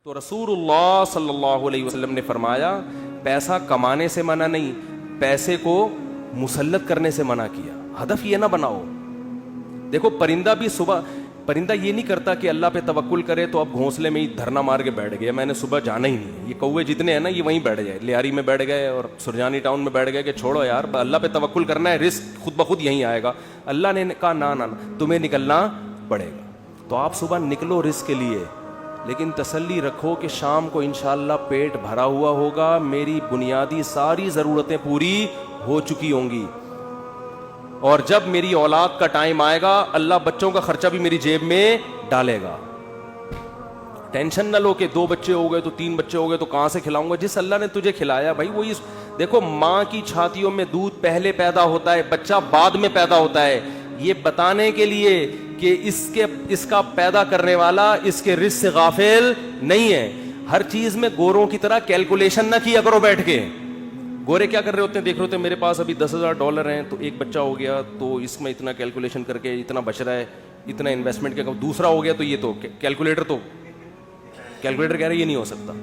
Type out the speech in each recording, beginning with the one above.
تو رسول اللہ صلی اللہ علیہ وسلم نے فرمایا پیسہ کمانے سے منع نہیں, پیسے کو مسلط کرنے سے منع کیا. ہدف یہ نہ بناؤ. دیکھو پرندہ بھی صبح, پرندہ یہ نہیں کرتا کہ اللہ پہ توکل کرے تو اب گھونسلے میں ہی دھرنا مار کے بیٹھ گیا, میں نے صبح جانا ہی نہیں. یہ کوے جتنے ہیں نا یہ وہیں بیٹھ گئے, لیاری میں بیٹھ گئے اور سرجانی ٹاؤن میں بیٹھ گئے کہ چھوڑو یار اللہ پہ توکل کرنا ہے, رزق خود بخود یہیں آئے گا. اللہ نے کہا نا تمہیں نکلنا پڑے گا. تو آپ صبح نکلو رزق کے لیے, لیکن تسلی رکھو کہ شام کو انشاءاللہ پیٹ بھرا ہوا ہوگا, میری بنیادی ساری ضرورتیں پوری ہو چکی ہوں گی, اور جب میری اولاد کا ٹائم آئے گا اللہ بچوں کا خرچہ بھی میری جیب میں ڈالے گا. ٹینشن نہ لو کہ 2 بچے ہو گئے تو 3 بچے ہو گئے تو کہاں سے کھلاؤں گا. جس اللہ نے تجھے کھلایا بھائی وہی. دیکھو ماں کی چھاتیوں میں دودھ پہلے پیدا ہوتا ہے, بچہ بعد میں پیدا ہوتا ہے, یہ بتانے کے لیے کہ اس کا پیدا کرنے والا اس کے رزق سے غافل نہیں ہے. ہر چیز میں گوروں کی طرح کیلکولیشن نہ کیا کرو بیٹھ کے. گورے کیا کر رہے ہوتے ہیں, دیکھ رہے ہوتے ہیں میرے پاس ابھی $10,000 ہیں تو ایک بچہ ہو گیا تو اس میں اتنا کیلکولیشن کر کے اتنا بچ رہا ہے, اتنا انویسٹمنٹ کیا, دوسرا ہو گیا تو یہ تو کیلکولیٹر کہہ رہے یہ نہیں ہو سکتا.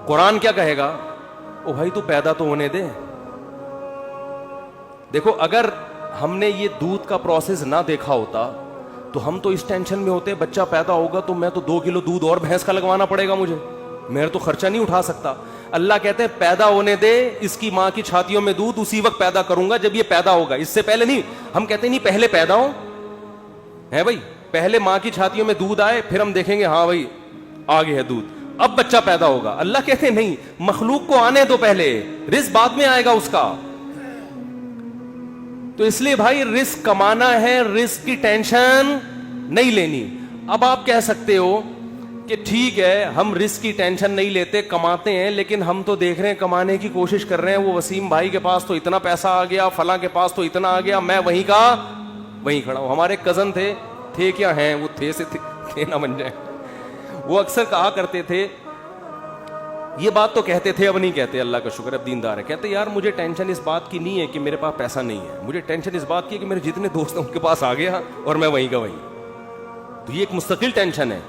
قرآن کیا کہے گا, او بھائی تو پیدا تو ہونے دے. دیکھو اگر ہم نے یہ دودھ کا پروسیس نہ دیکھا ہوتا تو ہم تو اس ٹینشن میں ہوتے بچہ پیدا ہوگا تو میں تو 2 کلو دودھ اور بھینس کا لگوانا پڑے گا مجھے, میں تو خرچہ نہیں اٹھا سکتا. اللہ کہتے ہیں پیدا ہونے دے, اس کی ماں کی چھاتیوں میں دودھ اسی وقت پیدا کروں گا جب یہ پیدا ہوگا, اس سے پہلے نہیں. ہم کہتے ہیں نہیں پہلے پیدا ہو ہے بھائی, پہلے ماں کی چھاتیوں میں دودھ آئے پھر ہم دیکھیں گے ہاں بھائی آگے ہے دودھ, اب بچہ پیدا ہوگا. اللہ کہتے ہیں نہیں, مخلوق کو آنے دو پہلے, رزق بعد میں آئے گا اس کا. تو اس لیے بھائی رزق کمانا ہے, رزق کی ٹینشن نہیں لینی. اب آپ کہہ سکتے ہو کہ ٹھیک ہے ہم رزق کی ٹینشن نہیں لیتے, کماتے ہیں, لیکن ہم تو دیکھ رہے ہیں کمانے کی کوشش کر رہے ہیں, وہ وسیم بھائی کے پاس تو اتنا پیسہ آ گیا, فلاں کے پاس تو اتنا آ گیا, میں وہیں کا وہیں کھڑا ہوں. ہمارے کزن تھے کیا ہیں, وہ تھے نہ بن جائیں. وہ اکثر کہا کرتے تھے, یہ بات تو کہتے تھے اب نہیں کہتے, اللہ کا شکر اب دیندار ہے, کہتے یار مجھے ٹینشن اس بات کی نہیں ہے کہ میرے پاس پیسہ نہیں ہے, مجھے ٹینشن اس بات کی ہے کہ میرے جتنے دوست ہیں ان کے پاس آ گیا اور میں وہیں کا وہیں. تو یہ ایک مستقل ٹینشن ہے.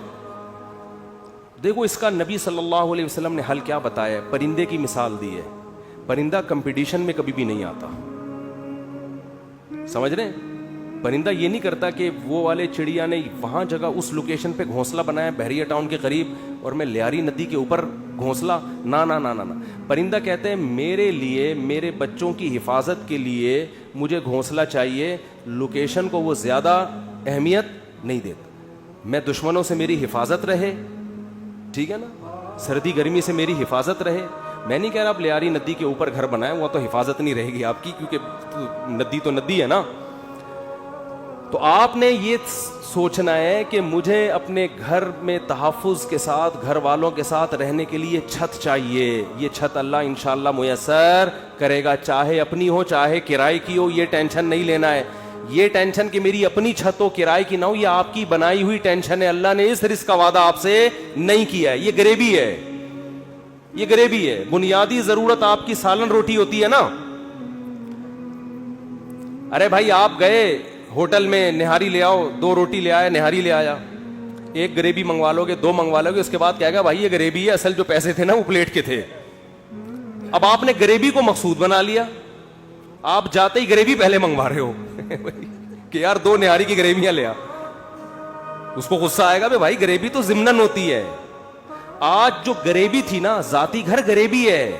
دیکھو اس کا نبی صلی اللہ علیہ وسلم نے حل کیا بتایا ہے, پرندے کی مثال دی ہے. پرندہ کمپٹیشن میں کبھی بھی نہیں آتا, سمجھ رہے ہیں. پرندہ یہ نہیں کرتا کہ وہ والے چڑیا نے وہاں جگہ اس لوکیشن پہ گھونسلہ بنایا بحریہ ٹاؤن کے قریب اور میں لیاری ندی کے اوپر گھونسلہ, نہ. پرندہ کہتے ہیں میرے لیے, میرے بچوں کی حفاظت کے لیے مجھے گھونسلہ چاہیے, لوکیشن کو وہ زیادہ اہمیت نہیں دیتا. میں دشمنوں سے میری حفاظت رہے, ٹھیک ہے نا, سردی گرمی سے میری حفاظت رہے. میں نہیں کہہ رہا آپ لیاری ندی کے اوپر گھر بنائیں, وہ تو حفاظت نہیں رہے گی آپ کی, کیونکہ ندی تو ندی ہے نا. تو آپ نے یہ سوچنا ہے کہ مجھے اپنے گھر میں تحفظ کے ساتھ, گھر والوں کے ساتھ رہنے کے لیے چھت چاہیے. یہ چھت اللہ انشاءاللہ میسر کرے گا, چاہے اپنی ہو چاہے کرائے کی ہو. یہ ٹینشن نہیں لینا ہے, یہ ٹینشن کہ میری اپنی چھت ہو کرائے کی نہ ہو, یہ آپ کی بنائی ہوئی ٹینشن ہے. اللہ نے اس رزق کا وعدہ آپ سے نہیں کیا ہے, یہ غریبی ہے, یہ غریبی ہے. بنیادی ضرورت آپ کی سالن روٹی ہوتی ہے نا. ارے بھائی آپ گئے ہوٹل میں نہاری لے آؤ, 2 روٹی لے آیا, نہاری لے آیا, ایک گریبی منگوا لو گے, 2 منگوا لو گے, اس کے بعد کہے گا بھائی یہ گریبی ہے, اصل جو پیسے تھے نا وہ پلیٹ کے تھے. اب آپ نے گریبی کو مقصود بنا لیا, آپ جاتے ہی گریبی پہلے منگوا رہے ہو کہ یار 2 نہاری کی گریبیاں لے آ. اس کو غصہ آئے گا بھائی گریبی تو ضمناً ہوتی ہے. آج جو گریبی تھی نا, ذاتی گھر گریبی ہے,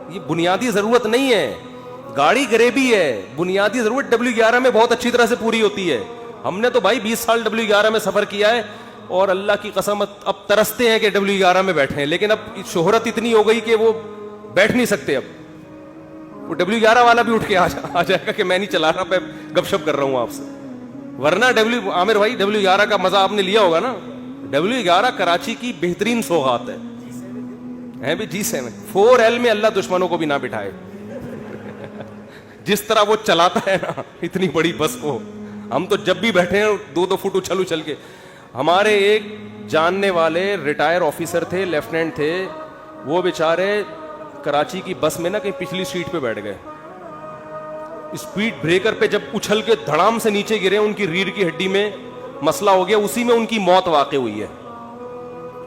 یہ بنیادی ضرورت نہیں ہے. گاڑی گریبی ہے, بنیادی ضرورت W11 میں بہت اچھی طرح سے پوری ہوتی ہے. ہم نے تو بھائی 20 سال W11 میں سفر کیا ہے اور اللہ کی قسم اب ترستے ہیں کہ W11 میں بیٹھے ہیں, لیکن اب شہرت اتنی ہو گئی کہ وہ بیٹھ نہیں سکتے. اب وہ W11 والا بھی اٹھ کے آ جائے گا کہ میں نہیں چلا رہا, میں گپ شپ کر رہا ہوں آپ سے. ورنہ عامر بھائی W11 کا مزہ آپ نے لیا ہوگا نا. W11 کراچی کی بہترین سوغات ہے بھی. G7 4L میں اللہ دشمنوں کو بھی نہ بٹھائے. جس طرح وہ چلاتا ہے نا اتنی بڑی بس کو, ہم تو جب بھی بیٹھے ہیں 2 فٹ اچھل کے. ہمارے ایک جاننے والے ریٹائر آفیسر تھے, لیفٹیننٹ تھے, وہ بیچارے کراچی کی بس میں نا کہ پچھلی سیٹ پہ بیٹھ گئے, اسپیڈ بریکر پہ جب اچھل کے دھڑام سے نیچے گرے, ان کی ریڑھ کی ہڈی میں مسئلہ ہو گیا, اسی میں ان کی موت واقع ہوئی ہے.